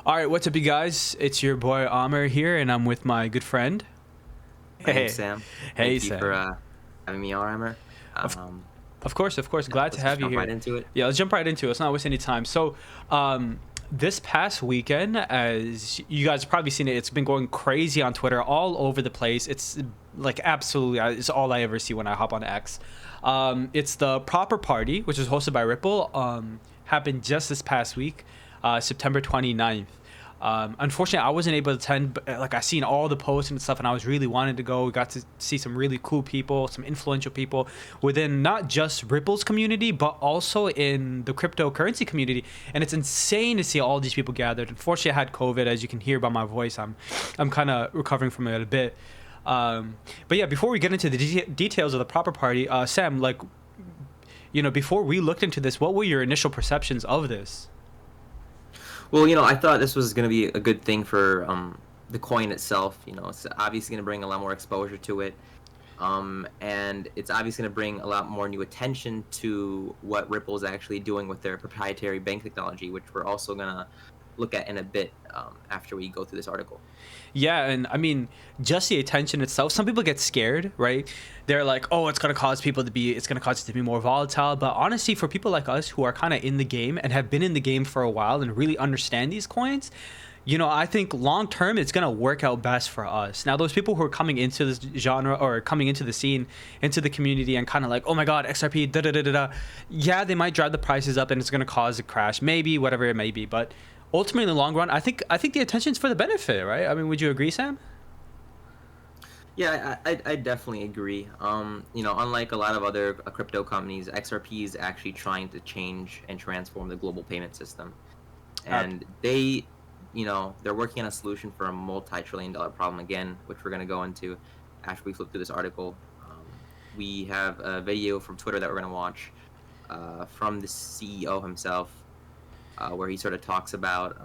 All right, what's up, you guys? It's your boy Amr here, and I'm with my good friend. My name's Hey, Sam. hey, Thank you for Sam. having me on, Armor. Of Um, of course. yeah, Glad to let's just have you jump right here. into it. Yeah, let's jump right into it. Let's not waste any time. So, this past weekend, as you guys have probably seen it, it's been going crazy on Twitter, all over the place. It's like absolutely, it's all I ever see when I hop on X. It's the Proper Party, which is hosted by Ripple. Happened just this past week, September 29th. Unfortunately, I wasn't able to attend, but like I seen all the posts and stuff, and I was really wanted to go. We got to see some really cool people, some influential people within not just Ripple's community, but also in the cryptocurrency community. And it's insane to see all these people gathered. Unfortunately, I had COVID, as you can hear by my voice. I'm kind of recovering from it a bit. But yeah, before we get into the details of the Proper Party, Sam, like, before we looked into this, what were your initial perceptions of this? Well, I thought this was going to be a good thing for the coin itself. It's obviously going to bring a lot more exposure to it. And it's obviously going to bring a lot more new attention to what Ripple is actually doing with their proprietary bank technology, which we're also going to look at in a bit after we go through this article. Yeah, and I mean, just the attention itself. Some people get scared, right? They're like, "Oh, it's gonna cause it to be more volatile." But honestly, for people like us who are kind of in the game and have been in the game for a while and really understand these coins, I think long term it's gonna work out best for us. Now, those people who are coming into this genre or coming into the scene, into the community, and kind of like, "Oh my God, XRP, da da da da da," yeah, they might drive the prices up and it's gonna cause a crash, maybe whatever it may be, but ultimately in the long run, I think the attention's for the benefit, right? I mean, would you agree, Sam? Yeah, I definitely agree. Unlike a lot of other crypto companies, XRP is actually trying to change and transform the global payment system. Ab- And they're working on a solution for a multi-trillion-dollar problem again, which we're going to go into after we flip through this article. We have a video from Twitter that we're going to watch from the CEO himself, where he sort of talks about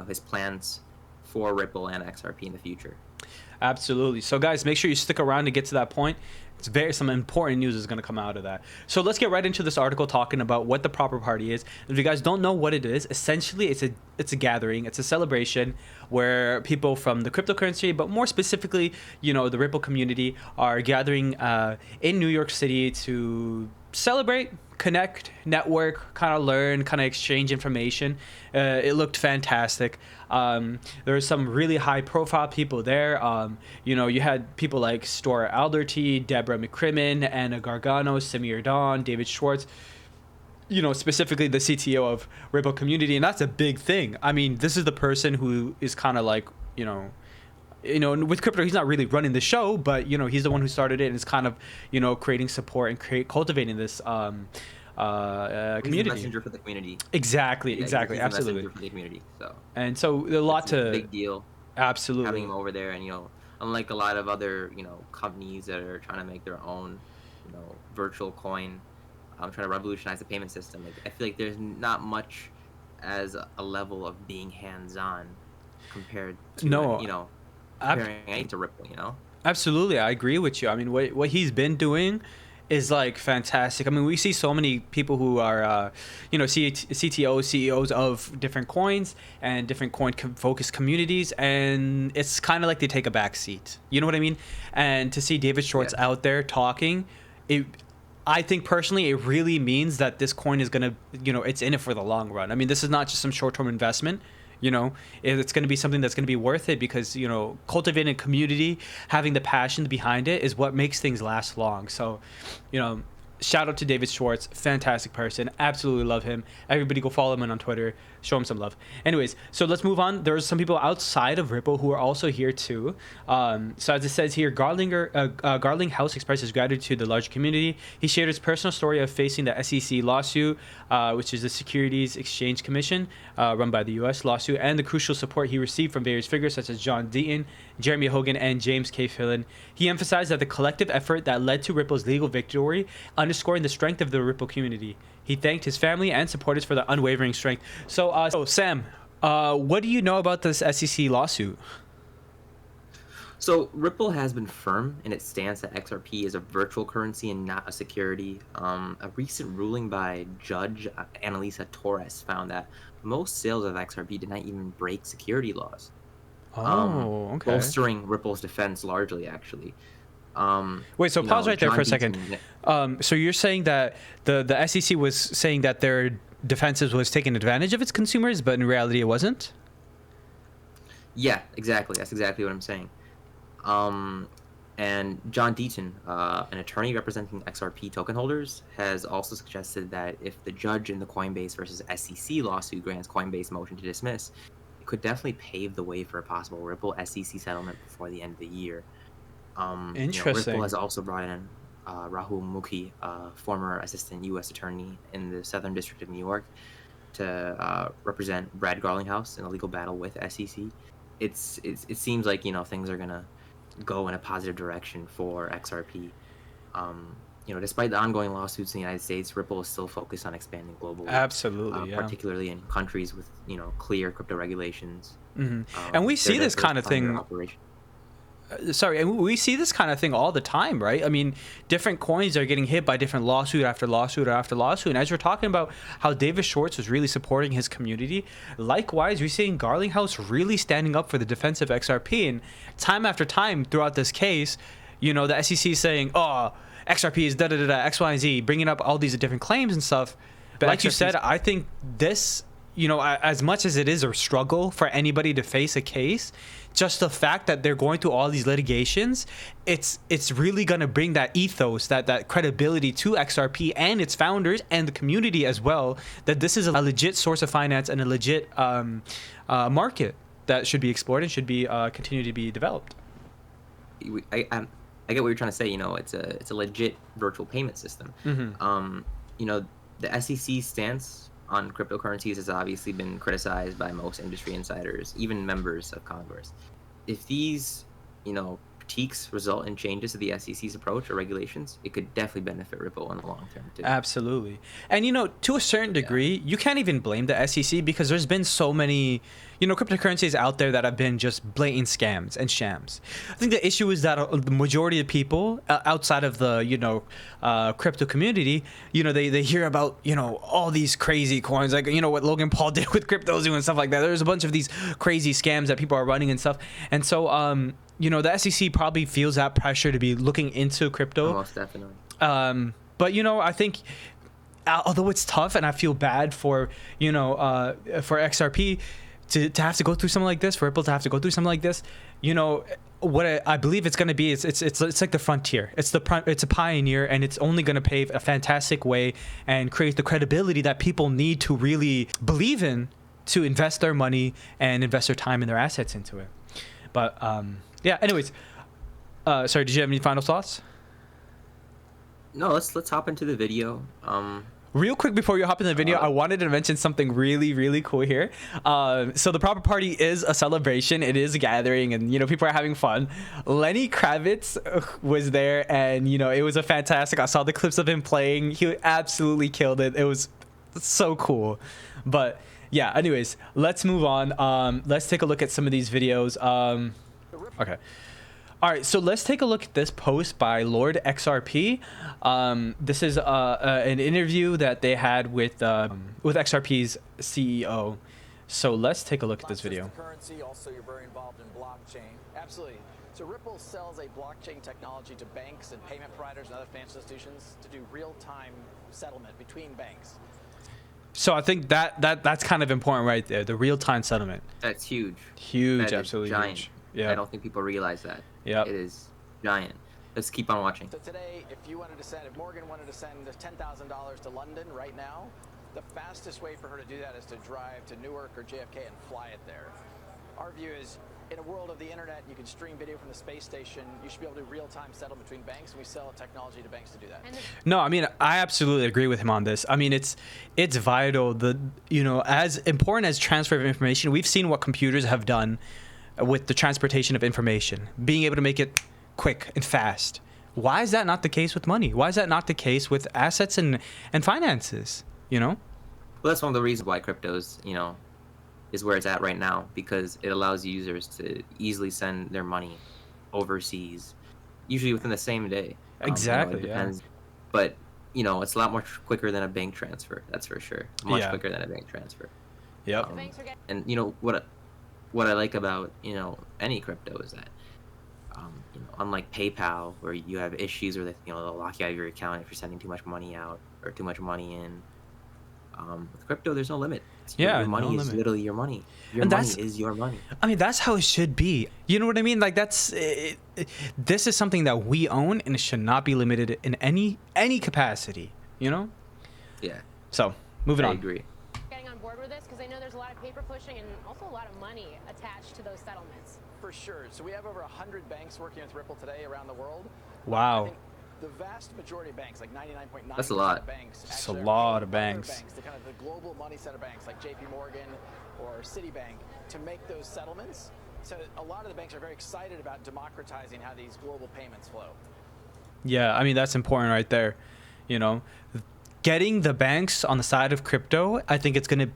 his plans for Ripple and XRP in the future. Absolutely. So, guys, make sure you stick around to get to that point. Some important news is going to come out of that. So let's get right into this article talking about what the Proper Party is. If you guys don't know what it is, essentially it's a gathering, it's a celebration where people from the cryptocurrency, but more specifically, the Ripple community, are gathering in New York City to celebrate, connect, network, kind of learn, kind of exchange information. It looked fantastic. There were some really high profile people there. You had people like Stora Alderty, Deborah McCrimmon, Anna Gargano, Samir Don, David Schwartz, specifically the CTO of Ripple Community. And that's a big thing. I mean, this is the person who is kind of like, with crypto, he's not really running the show, but he's the one who started it and is kind of creating support and cultivating this He's the community. messenger for the community. Exactly, Yeah, exactly, he's the absolutely. messenger for the community. So And so a lot it's a to big deal having absolutely. him over there. And unlike a lot of other companies that are trying to make their own virtual coin, trying to revolutionize the payment system, like, I feel like there's not much as a level of being hands-on compared to No, ab- comparing anything to Ripple. absolutely, I agree with you. I mean, what he's been doing is like fantastic. I mean, we see so many people who are, CTOs, CEOs of different coins and different focused communities, and it's kind of like they take a back seat. You know what I mean? And to see David Schwartz Yes. out there talking, it. I think personally, it really means that this coin is gonna, it's in it for the long run. I mean, this is not just some short-term investment. It's going to be something that's going to be worth it because cultivating a community, having the passion behind it is what makes things last long. So, you know shout out to David Schwartz, fantastic person, absolutely love him. Everybody go follow him on Twitter, show him some love. Anyways, so let's move on. There's some people outside of Ripple who are also here too. So as it says here, Garling House expresses gratitude to the large community. He shared his personal story of facing the SEC lawsuit, which is the Securities Exchange Commission, run by the U.S. lawsuit, and the crucial support he received from various figures such as John Deaton, Jeremy Hogan, and James K. Fillon. He emphasized that the collective effort that led to Ripple's legal victory, underscoring the strength of the Ripple community. He thanked his family and supporters for the unwavering strength. So Sam, what do you know about this SEC lawsuit? So Ripple has been firm in its stance that XRP is a virtual currency and not a security. A recent ruling by Judge Annalisa Torres found that most sales of XRP did not even break security laws, Oh, okay. bolstering Ripple's defense largely, actually. Wait, so pause right there John for a second. Deaton, So you're saying that the SEC was saying that their defenses was taking advantage of its consumers, but in reality it wasn't? yeah, exactly. That's exactly what I'm saying. And John Deaton, an attorney representing XRP token holders, has also suggested that if the judge in the Coinbase versus SEC lawsuit grants Coinbase motion to dismiss, it could definitely pave the way for a possible Ripple SEC settlement before the end of the year. Ripple Interesting. has also brought in Rahul Mukhi, former assistant U.S. attorney in the Southern District of New York, to represent Brad Garlinghouse in a legal battle with SEC. It seems like things are gonna go in a positive direction for XRP. Despite the ongoing lawsuits in the United States, Ripple is still focused on expanding globally. Absolutely, yeah. Particularly in countries with clear crypto regulations. And we see this kind of thing. And we see this kind of thing all the time, right? I mean, different coins are getting hit by different lawsuit after lawsuit after lawsuit. And as we're talking about how David Schwartz was really supporting his community, likewise, we're seeing Garlinghouse really standing up for the defense of XRP. And time after time throughout this case, the SEC is saying, oh, XRP is da-da-da-da, X, Y, and Z, bringing up all these different claims and stuff. But like you said, I think this, as much as it is a struggle for anybody to face a case, just the fact that they're going through all these litigations, it's really going to bring that ethos, that credibility to XRP and its founders and the community as well, that this is a legit source of finance and a legit market that should be explored and should be continue to be developed. I get what you're trying to say. It's a legit virtual payment system. The SEC stance on cryptocurrencies has obviously been criticized by most industry insiders, even members of Congress. If these, critiques result in changes to the SEC's approach or regulations, it could definitely benefit Ripple in the long term too. Absolutely. And to a certain degree, you can't even blame the SEC because there's been so many, cryptocurrencies out there that have been just blatant scams and shams. I think the issue is that the majority of people outside of the, crypto community, they hear about, all these crazy coins, like, what Logan Paul did with CryptoZoo and stuff like that. There's a bunch of these crazy scams that people are running and stuff. And so, the SEC probably feels that pressure to be looking into crypto. Most definitely. But I think, although it's tough, and I feel bad for for XRP to have to go through something like this, for Ripple to have to go through something like this, what I believe it's going to be is it's like the frontier. It's a pioneer, and it's only going to pave a fantastic way and create the credibility that people need to really believe in to invest their money and invest their time and their assets into it. But yeah. Anyways, sorry. Did you have any final thoughts? No. Let's hop into the video. Real quick before you hop in the video, I wanted to mention something really, really cool here. So the Proper Party is a celebration. It is a gathering, and people are having fun. Lenny Kravitz was there, and it was a fantastic. I saw the clips of him playing. He absolutely killed it. It was so cool. But yeah. Anyways, let's move on. Let's take a look at some of these videos. Okay. All right, so let's take a look at this post by Lord XRP. This is an interview that they had with XRP's CEO. So let's take a look at this video. Currency, also you're very involved in blockchain. Absolutely. So Ripple sells a blockchain technology to banks and payment providers and other financial institutions to do real-time settlement between banks. So I think that's kind of important right there, the real-time settlement. That's huge. Huge, that absolutely giant. huge. Yeah. I don't think people realize that. Yeah. It is giant. Let's keep on watching. So today, if Morgan wanted to send $10,000 to London right now, the fastest way for her to do that is to drive to Newark or JFK and fly it there. Our view is, in a world of the internet, you can stream video from the space station. You should be able to do real-time settlement between banks, and we sell technology to banks to do that. No, I mean, I absolutely agree with him on this. I mean, it's vital. As important as transfer of information, we've seen what computers have done with the transportation of information, being able to make it quick and fast. Why is that not the case with money? Why is that not the case with assets and finances? Well, that's one of the reasons why cryptos, is where it's at right now, because it allows users to easily send their money overseas, usually within the same day. Exactly. It depends. Yeah. But, it's a lot more quicker than a bank transfer. That's for sure. Much quicker than a bank transfer. Yep. And you know what I like about any crypto is that unlike PayPal where you have issues where they'll lock you out of your account if you're sending too much money out or too much money in. With crypto, there's no limit. Yeah, Your no money is limit. literally your money. Your And money that's- is your money. I mean, that's how it should be. You know what I mean? Like this is something that we own, and it should not be limited in any capacity. You know? Yeah, So moving I on. agree. Getting on board with this because I know there's a lot of paper pushing and also a lot of money attached to those settlements. For sure. So we have over 100 banks working with Ripple today around the world. I Wow. think the vast majority of banks, like 99.9% That's a lot. of banks, That's actually a are lot paying of other banks. The kind of the global money center banks like JP Morgan or Citibank to make those settlements. So a lot of the banks are very excited about democratizing how these global payments flow. Yeah, I mean that's important right there. You know, getting the banks on the side of crypto, I think it's gonna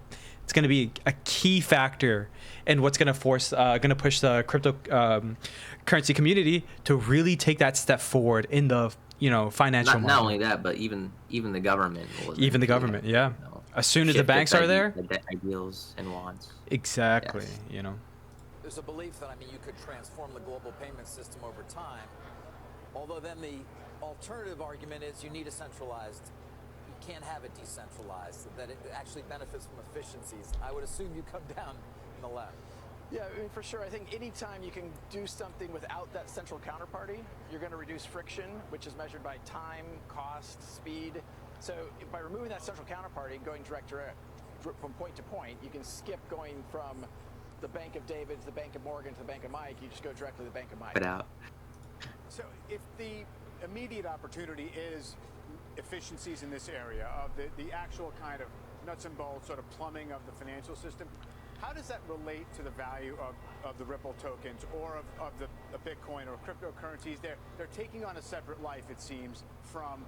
be a key factor in what's gonna push the crypto currency community to really take that step forward in the financial Not market. only that, but even the government will Even the eventually government, yeah. have to, As soon as the shift its banks are there, ideals and wants. exactly. Yes. You know. There's a belief that, you could transform the global payment system over time. Although then the alternative argument is you need a centralized, you can't have it decentralized, that it actually benefits from efficiencies. I would assume you come down in the left. Yeah, I mean, for sure. I think anytime you can do something without that central counterparty, you're going to reduce friction, which is measured by time, cost, speed. So by removing that central counterparty and going direct from point to point, you can skip going from the Bank of David to the Bank of Morgan to the Bank of Mike. You just go directly to the Bank of Mike. Put out. So if the immediate opportunity is efficiencies in this area of the actual kind of nuts and bolts sort of plumbing of the financial system, how does that relate to the value of the Ripple tokens or of the Bitcoin or cryptocurrencies? They're taking on a separate life, it seems, from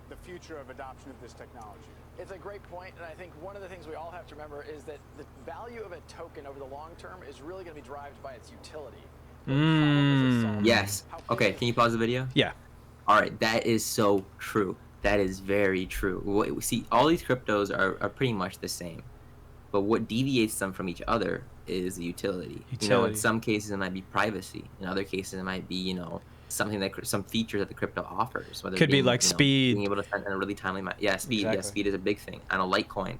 the future of adoption of this technology. It's a great point, and I think one of the things we all have to remember is that the value of a token over the long term is really going to be derived by its utility. What problem does it solve? Yes. How Okay. big Can you pause the video? Yeah. All right. That is so true. That is very true. See, all these cryptos are pretty much the same, but what deviates them from each other is the utility. In some cases it might be privacy. In other cases it might be something some feature that the crypto offers. Whether Could be like speed. being able to send in a really timely manner. Yeah, speed. Exactly. Yeah, speed is a big thing. I know Litecoin.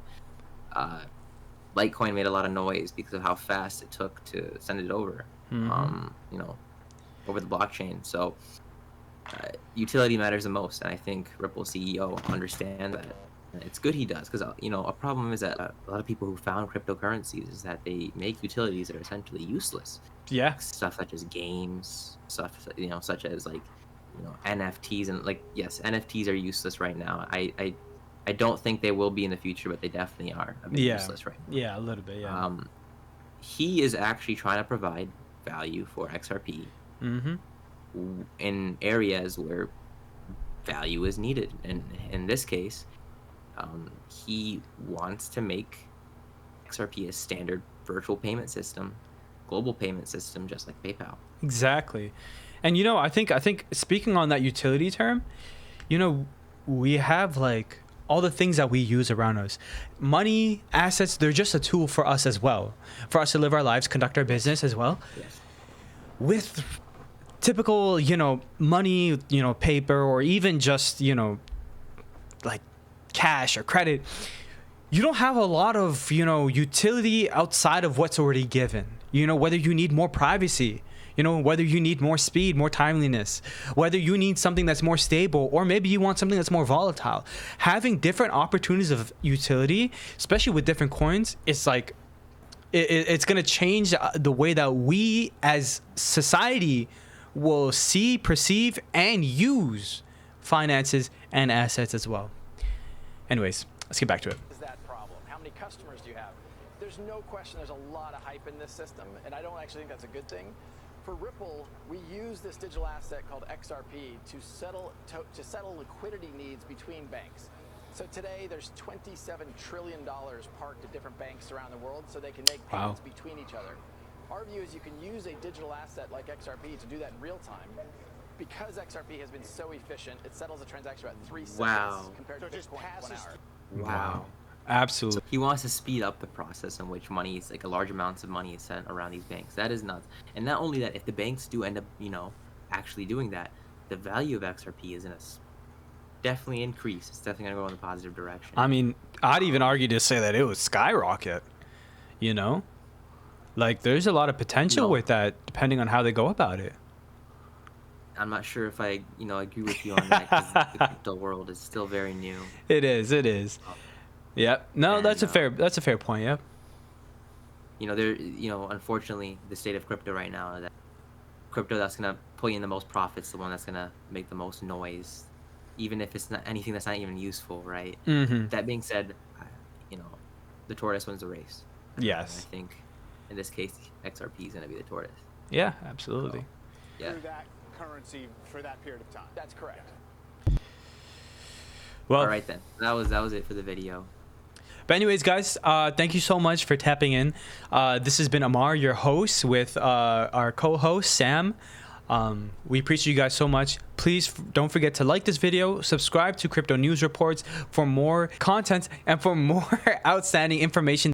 Litecoin made a lot of noise because of how fast it took to send it over. Over the blockchain. So utility matters the most, and I think Ripple CEO understands that. It's good he does, because a problem is that a lot of people who found cryptocurrencies is that they make utilities that are essentially useless. Yeah. Stuff such as games, stuff such as NFTs, and yes, NFTs are useless right now. I don't think they will be in the future, but they definitely are a bit useless right now. Yeah, a little bit. Yeah. He is actually trying to provide value for XRP in areas where value is needed, and in this case, he wants to make XRP a standard virtual payment system, global payment system, just like PayPal. Exactly. And I think speaking on that utility term, we have all the things that we use around us. Money, assets, they're just a tool for us as well. For us to live our lives, conduct our business as well. Yes. With typical, money, paper, or even just, like cash or credit, you don't have a lot of, utility outside of what's already given. Whether you need more privacy, whether you need more speed, more timeliness, whether you need something that's more stable, or maybe you want something that's more volatile. Having different opportunities of utility, especially with different coins, it's it's going to change the way that we as society will see, perceive, and use finances and assets as well. Anyways, let's get back to it. Is that problem? How many customers do you have? There's no question there's a lot of hype in this system, and I don't actually think that's a good thing. For Ripple, we use this digital asset called XRP to settle liquidity needs between banks. So today there's $27 trillion parked at different banks around the world so they can make payments between each other. Our view is you can use a digital asset like XRP to do that in real time. Because XRP has been so efficient, it settles a transaction about 3 seconds compared to Bitcoin in 1 hour. Wow. Absolutely. He wants to speed up the process in which money is, like, a large amounts of money is sent around these banks. That is nuts. And not only that, if the banks do end up, actually doing that, the value of XRP is definitely increase. It's definitely gonna go in the positive direction. I mean, I'd even argue to say that it would skyrocket. Like, there's a lot of potential with that, depending on how they go about it. I'm not sure if I, agree with you on that, because the crypto world is still very new. It is. Yep. No, And, that's a fair point. Yep. Unfortunately, the state of crypto right now, that crypto that's gonna put in the most profits, the one that's gonna make the most noise, even if it's not anything that's not even useful, right? Mm-hmm. That being said, the tortoise wins the race. Yes. And I think in this case, XRP is gonna be the tortoise. Yeah, absolutely. So, yeah. Through that currency for that period of time. That's correct. Well, All right then. That was it for the video. but anyways, guys, thank you so much for tapping in. This has been Amar, your host, with our co-host Sam. We appreciate you guys so much. Please don't forget to like this video, subscribe to Crypto News Reports for more content and for more outstanding information.